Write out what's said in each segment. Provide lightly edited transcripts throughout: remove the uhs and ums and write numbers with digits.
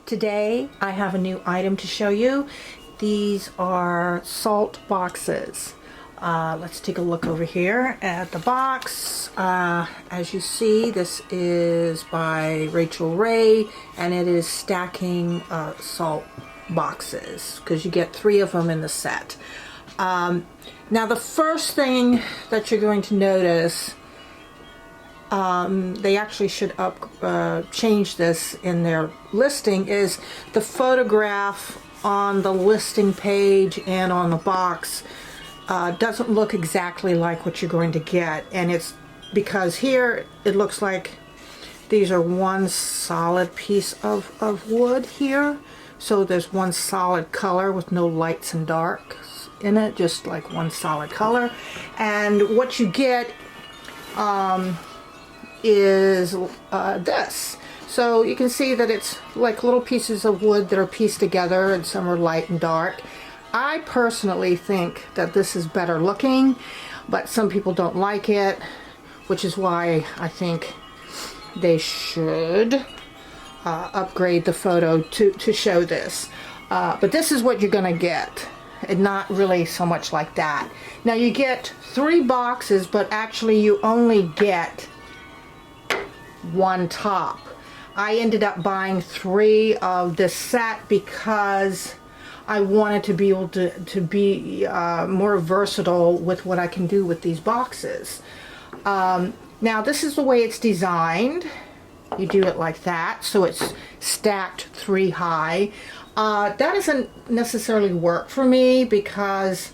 Today I have a new item to show you. These are salt boxes. Let's take a look over here at the box. As you see, this is by Rachael and it is stacking salt boxes because you get 3 of them in the set. Now the first thing that you're going to notice, they actually should change this in their listing, is the photograph on the listing page and on the box doesn't look exactly like what you're going to get, and it's because here it looks like these are one solid piece of wood here, so there's one solid color with no lights and darks in it, just like one solid color. And what you get is this. So you can see that it's like little pieces of wood that are pieced together, and some are light and dark. I personally think that this is better looking, but some people don't like it, which is why I think they should upgrade the photo to show this. But this is what you're gonna get, and not really so much like that. Now you get 3 boxes, but actually you only get 1 top. I ended up buying 3 of this set because I wanted to be able to be more versatile with what I can do with these boxes. Now this is the way it's designed. You do it like that, so it's stacked 3 high. That doesn't necessarily work for me because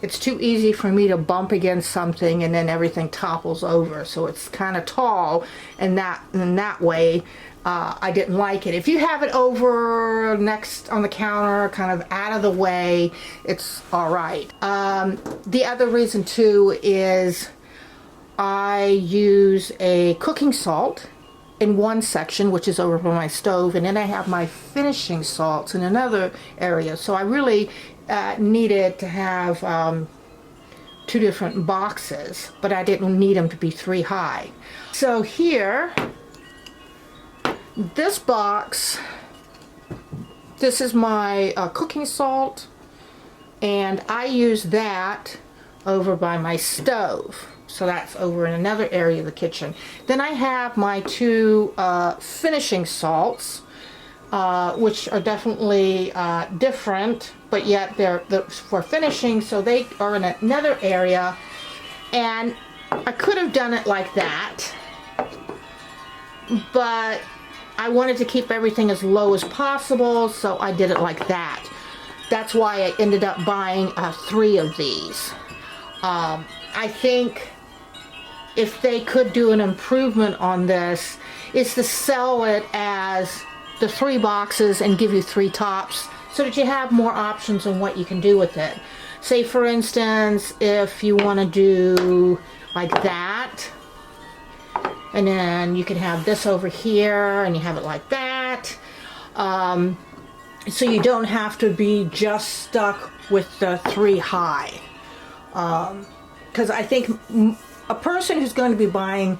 it's too easy for me to bump against something and then everything topples over. So it's kind of tall, and that way I didn't like it. If you have it over next on the counter, kind of out of the way, it's all right. The other reason too is I use a cooking salt in one section, which is over by my stove, and then I have my finishing salts in another area. So I really needed to have 2 different boxes, but I didn't need them to be 3 high. So here, this box, this is my cooking salt, and I use that over by my stove. So that's over in another area of the kitchen. Then I have my 2 finishing salts, which are definitely different, but yet they're for finishing, so they are in another area. And I could have done it like that, but I wanted to keep everything as low as possible, so I did it like that. That's why I ended up buying 3 of these. I think if they could do an improvement on this, is to sell it as the 3 boxes and give you 3 tops, so that you have more options on what you can do with it. Say for instance, if you want to do like that, and then you can have this over here, and you have it like that, so you don't have to be just stuck with the 3 high. Because I think a person who's going to be buying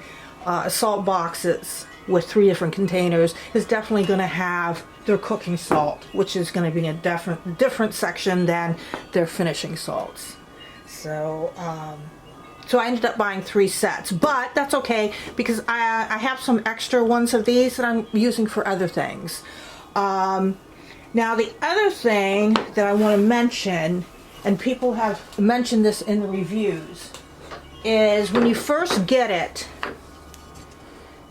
salt boxes with 3 different containers is definitely going to have their cooking salt, which is going to be in a different section than their finishing salts. So so I ended up buying 3 sets, but that's okay because I have some extra ones of these that I'm using for other things. Now the other thing that I want to mention, and people have mentioned this in the reviews, is when you first get it,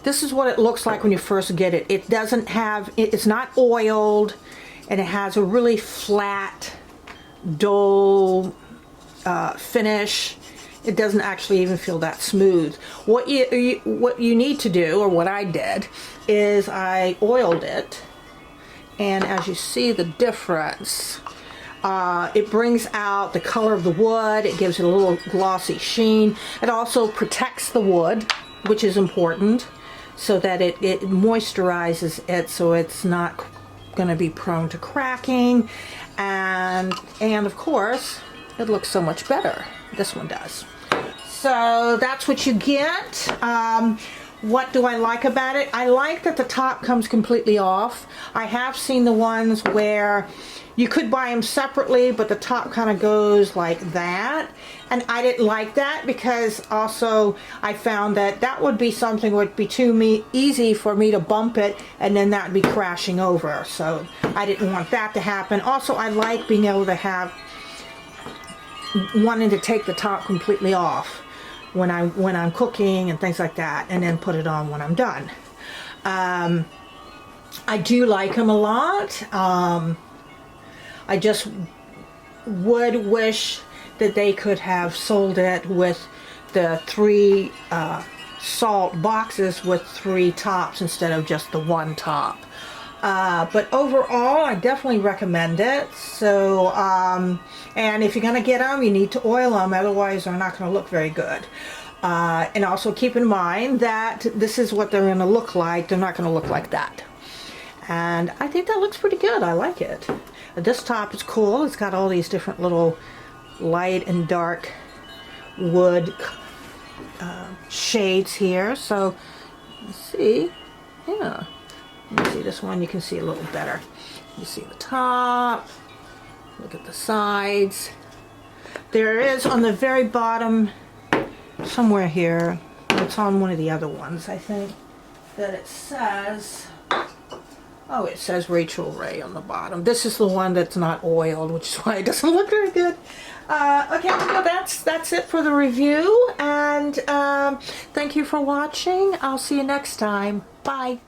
this is what it looks like when you first get it. It doesn't have, it's not oiled, and it has a really flat, dull finish. It doesn't actually even feel that smooth. What you need to do, or what I did, is I oiled it, and as you see the difference, it brings out the color of the wood. It gives it a little glossy sheen. It also protects the wood, which is important, so that it moisturizes it, so it's not going to be prone to cracking, and of course it looks so much better. This one does. So that's what you get. what do I like about it? I like that the top comes completely off. I have seen the ones where you could buy them separately, but the top kind of goes like that. And I didn't like that, because also I found that that would be something would be too easy for me to bump it, and then that would be crashing over. So I didn't want that to happen. Also, I like being able to have, wanting to take the top completely off when I'm cooking and things like that, and then put it on when I'm done. I do like them a lot. I just would wish that they could have sold it with the 3 salt boxes with 3 tops instead of just the 1 top. But overall, I definitely recommend it. So, and if you're going to get them, you need to oil them, otherwise they're not going to look very good. And also keep in mind that this is what they're going to look like. They're not going to look like that. And I think that looks pretty good. I like it. This top is cool. It's got all these different little light and dark wood shades here. So, you see, yeah. You see this one, you can see a little better. You see the top, look at the sides. There is on the very bottom, somewhere here, it's on one of the other ones, I think, that it says, oh, it says Rachael Ray on the bottom. This is the one that's not oiled, which is why it doesn't look very good. Okay, well that's it for the review, and thank you for watching. I'll see you next time. Bye.